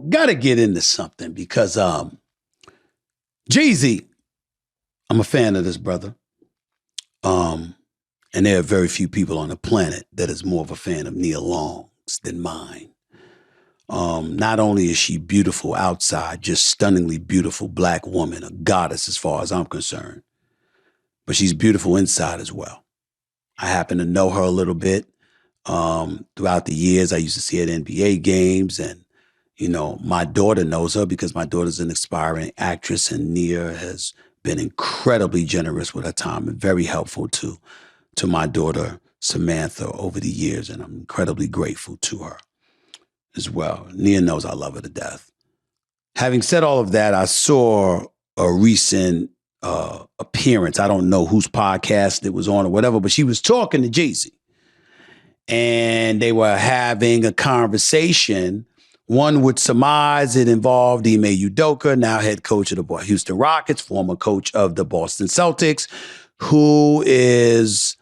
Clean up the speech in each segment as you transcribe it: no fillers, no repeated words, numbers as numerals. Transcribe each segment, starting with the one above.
gotta get into something because Jeezy, I'm a fan of this brother. And there are very few people on the planet that is more of a fan of Nia Long than mine. Not only is she beautiful outside, just stunningly beautiful black woman, a goddess as far as I'm concerned, but she's beautiful inside as well. I happen to know her a little bit. Throughout the years, I used to see her at NBA games, and my daughter knows her because my daughter's an aspiring actress, and Nia has been incredibly generous with her time and very helpful to my daughter, Samantha, over the years, and I'm incredibly grateful to her as well. Nia knows I love her to death. Having said all of that, I saw a recent appearance. I don't know whose podcast it was on or whatever, but she was talking to Jeezy. And they were having a conversation. One would surmise it involved Ime Udoka, now head coach of the Houston Rockets, former coach of the Boston Celtics, who is,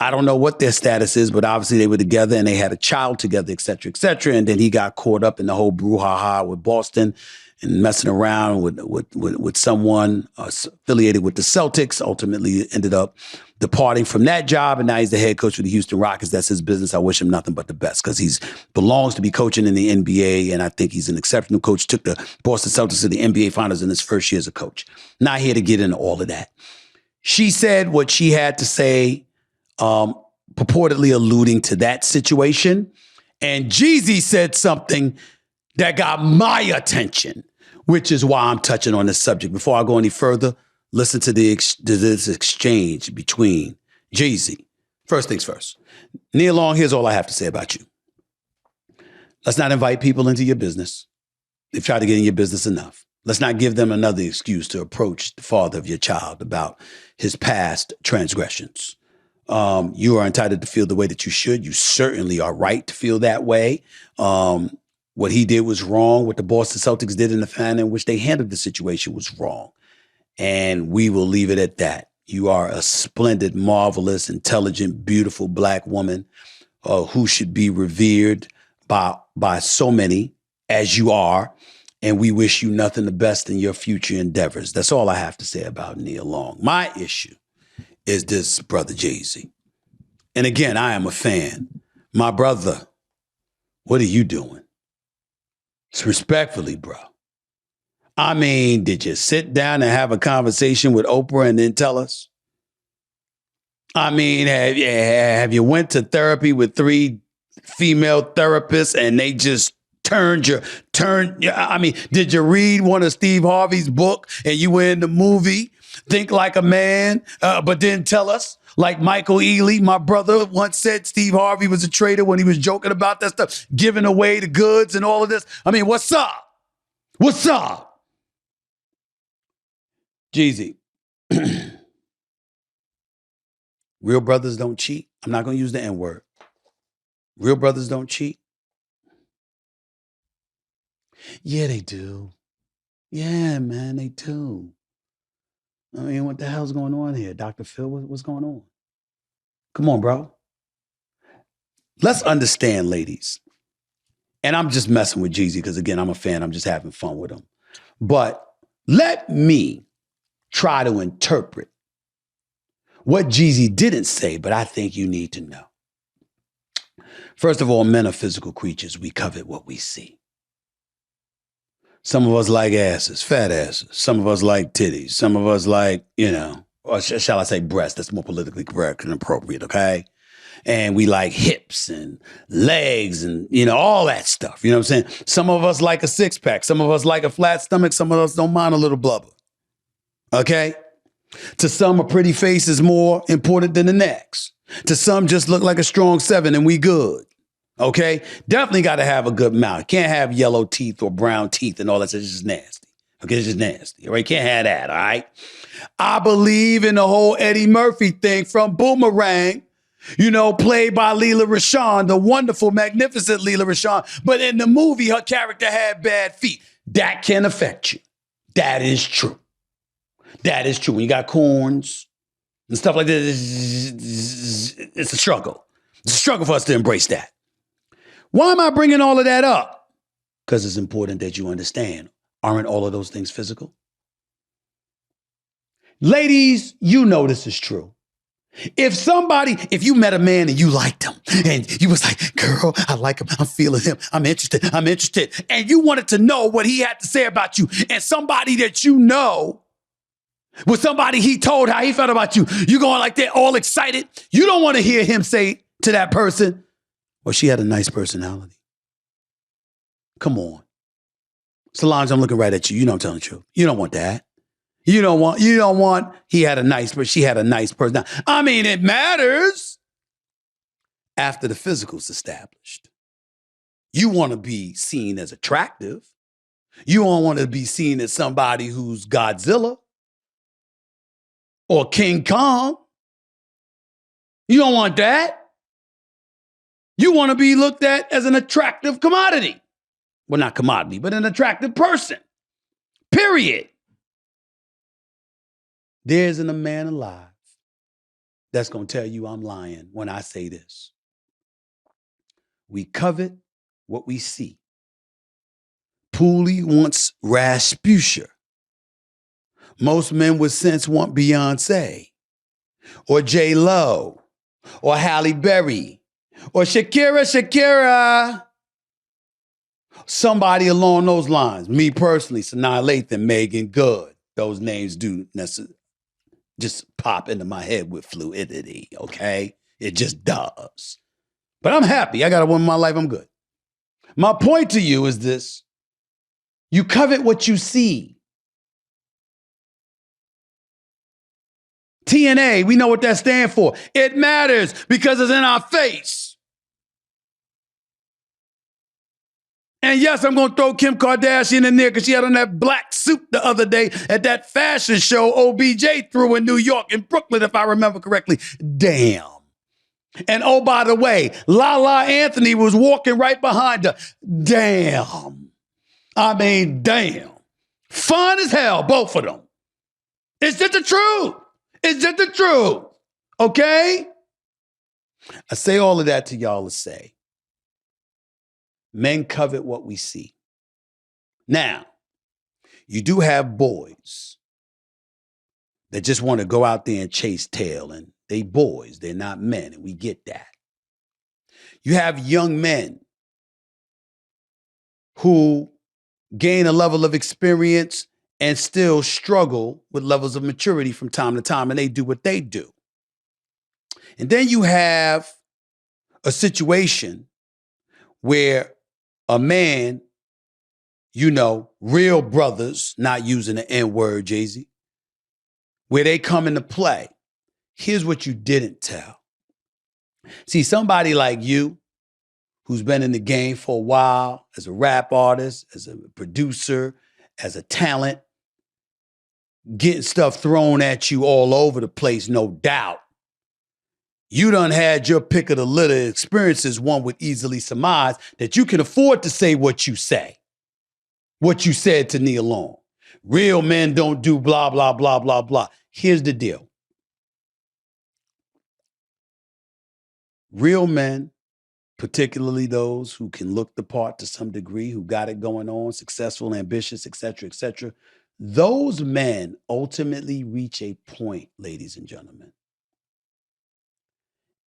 I don't know what their status is, but obviously they were together and they had a child together, et cetera, et cetera. And then he got caught up in the whole brouhaha with Boston and messing around with someone affiliated with the Celtics, ultimately ended up departing from that job, and now he's the head coach for the Houston Rockets. That's his business. I wish him nothing but the best because he belongs to be coaching in the NBA, and I think he's an exceptional coach. Took the Boston Celtics to the NBA Finals in his first year as a coach. Not here to get into all of that. She said what she had to say, purportedly alluding to that situation, and Jeezy said something that got my attention, which is why I'm touching on this subject. Before I go any further, listen to this exchange between Jeezy. First things first. Nia Long, here's all I have to say about you. Let's not invite people into your business. They've tried to get in your business enough. Let's not give them another excuse to approach the father of your child about his past transgressions. You are entitled to feel the way that you should. You certainly are right to feel that way. What he did was wrong. What the Boston Celtics did in the manner in which they handled the situation was wrong. And we will leave it at that. You are a splendid, marvelous, intelligent, beautiful black woman who should be revered by so many as you are. And we wish you nothing the best in your future endeavors. That's all I have to say about Nia Long. My issue is this brother Jeezy. And again, I am a fan. My brother, what are you doing? Respectfully, bro. I mean, did you sit down and have a conversation with Oprah and then tell us? I mean, have you went to therapy with 3 female therapists and they just I mean, did you read one of Steve Harvey's book and you were in the movie, Think Like a Man, but didn't tell us? Like Michael Ealy, my brother, once said Steve Harvey was a traitor when he was joking about that stuff, giving away the goods and all of this. I mean, what's up? What's up? Jeezy. Real brothers don't cheat. I'm not going to use the N-word. Real brothers don't cheat. Yeah, they do. Yeah, man, they do. I mean, what the hell's going on here? Dr. Phil, what's going on? Come on, bro. Let's understand, ladies. And I'm just messing with Jeezy because, again, I'm a fan. I'm just having fun with him. But let me try to interpret what Jeezy didn't say, but I think you need to know. First of all, men are physical creatures. We covet what we see. Some of us like asses, fat asses. Some of us like titties. Some of us like, or shall I say breasts? That's more politically correct and appropriate, okay? And we like hips and legs and, all that stuff. You know what I'm saying? Some of us like a six-pack. Some of us like a flat stomach. Some of us don't mind a little blubber. Okay? To some, a pretty face is more important than the next. To some, just look like a strong 7 and we good. Okay? Definitely got to have a good mouth. Can't have yellow teeth or brown teeth and all that. It's just nasty. Okay? It's just nasty. All right? Can't have that. All right? I believe in the whole Eddie Murphy thing from Boomerang, played by Leela Rashawn, the wonderful, magnificent Leela Rashawn. But in the movie, her character had bad feet. That can affect you. That is true. That is true. When you got corns and stuff like this, it's a struggle. It's a struggle for us to embrace that. Why am I bringing all of that up? because it's important that you understand. Aren't all of those things physical? Ladies, you know this is true. If you met a man and you liked him and you was like, girl, I like him, I'm feeling him, I'm interested, and you wanted to know what he had to say about you, and somebody that you know was somebody he told how he felt about you, you going like that all excited, you don't want to hear him say to that person, well, she had a nice personality. Come on. Solange, I'm looking right at you. You know I'm telling the truth. You don't want that. You don't want, she had a nice person. I mean, it matters after the physical's established. You want to be seen as attractive. You don't want to be seen as somebody who's Godzilla or King Kong. You don't want that. You want to be looked at as an attractive commodity. Well, not commodity, but an attractive person. Period. There isn't a man alive that's going to tell you I'm lying when I say this. We covet what we see. Pooley wants Rasputia. Most men with sense want Beyonce or J-Lo or Halle Berry or Shakira. Somebody along those lines. Me personally, Sanaa Lathan, Megan Good. Those names do necessarily just pop into my head with fluidity, okay? It just does. But I'm happy. I got a woman in my life. I'm good. My point to you is this. You covet what you see. TNA, we know what that stands for. It matters because it's in our face. And yes, I'm going to throw Kim Kardashian in there because she had on that black suit the other day at that fashion show OBJ threw in New York, in Brooklyn, if I remember correctly. Damn. And oh, by the way, Lala Anthony was walking right behind her. Damn. I mean, damn. Fun as hell, both of them. It's just the truth. It's just the truth. Okay? I say all of that to y'all to say, men covet what we see. Now, you do have boys that just want to go out there and chase tail, and they boys, they're not men, and we get that. You have young men who gain a level of experience and still struggle with levels of maturity from time to time, and they do what they do. And then you have a situation where a man, real brothers, not using the N-word, Jeezy, where they come into play. Here's what you didn't tell. See, somebody like you, who's been in the game for a while, as a rap artist, as a producer, as a talent, getting stuff thrown at you all over the place, no doubt. You done had your pick of the litter experiences. One would easily surmise that you can afford to say what you say. What you said to Nia Long. Real men don't do blah, blah, blah, blah, blah. Here's the deal. Real men, particularly those who can look the part to some degree, who got it going on, successful, ambitious, et cetera, those men ultimately reach a point, ladies and gentlemen.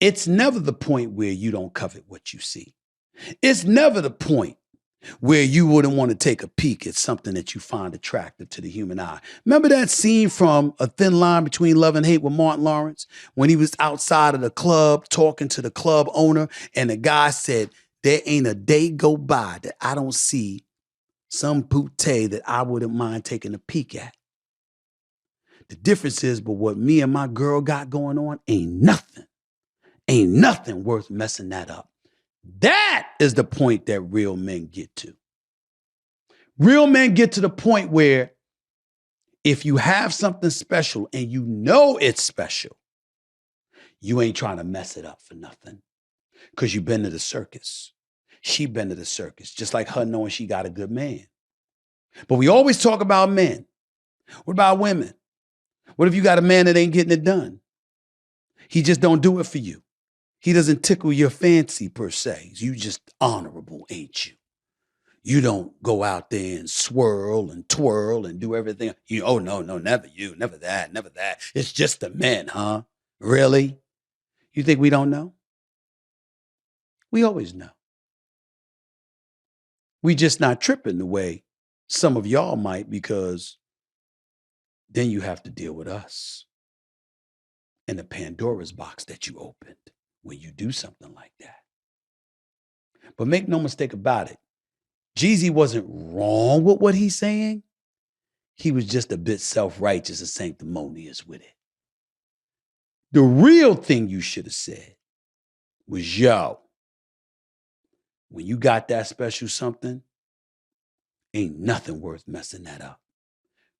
It's never the point where you don't covet what you see. It's never the point where you wouldn't want to take a peek at something that you find attractive to the human eye. Remember that scene from A Thin Line Between Love and Hate with Martin Lawrence when he was outside of the club talking to the club owner, and the guy said, there ain't a day go by that I don't see some bootay that I wouldn't mind taking a peek at. The difference is, but what me and my girl got going on ain't nothing. Ain't nothing worth messing that up. That is the point that real men get to. Real men get to the point where if you have something special and you know it's special, you ain't trying to mess it up for nothing because you've been to the circus. She been to the circus, just like her knowing she got a good man. But we always talk about men. What about women? What if you got a man that ain't getting it done? He just don't do it for you. He doesn't tickle your fancy per se. You just honorable, ain't you? You don't go out there and swirl and twirl and do everything. Oh, no, never you, never that, never that. It's just the men, huh? Really? You think we don't know? We always know. We just not tripping the way some of y'all might, because then you have to deal with us and the Pandora's box that you opened when you do something like that. But make no mistake about it, Jeezy wasn't wrong with what he's saying. He was just a bit self-righteous and sanctimonious with it. The real thing you should have said was, yo, when you got that special something, ain't nothing worth messing that up.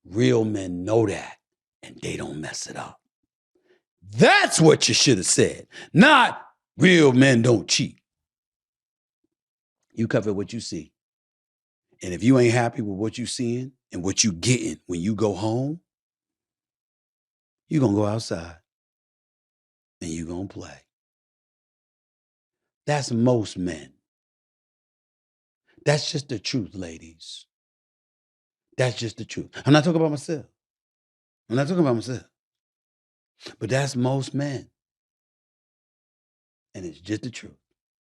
Real men know that, and they don't mess it up. That's what you should have said, not real men don't cheat. You cover what you see. And if you ain't happy with what you seeing and what you getting when you go home, you're going to go outside and you're going to play. That's most men. That's just the truth, ladies. That's just the truth. I'm not talking about myself. But that's most men. And it's just the truth.